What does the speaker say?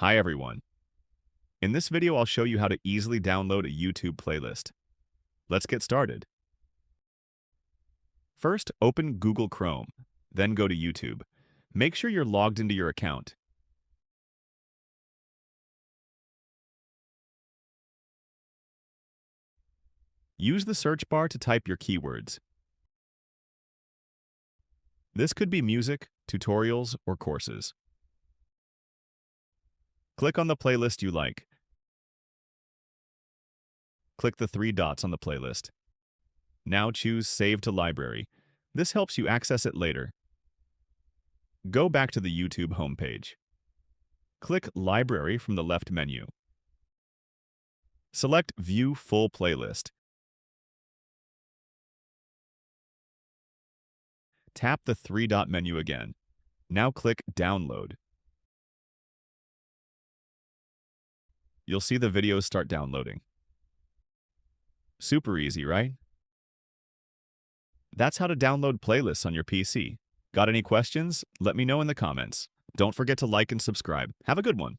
Hi everyone. In this video, I'll show you how to easily download a YouTube playlist. Let's get started. First, open Google Chrome, then go to YouTube. Make sure you're logged into your account. Use the search bar to type your keywords. This could be music, tutorials, or courses. Click on the playlist you like. Click the three dots on the playlist. Now choose Save to Library. This helps you access it later. Go back to the YouTube homepage. Click Library from the left menu. Select View Full Playlist. Tap the three-dot menu again. Now click Download. You'll see the videos start downloading. Super easy, right? That's how to download playlists on your PC. Got any questions? Let me know in the comments. Don't forget to like and subscribe. Have a good one.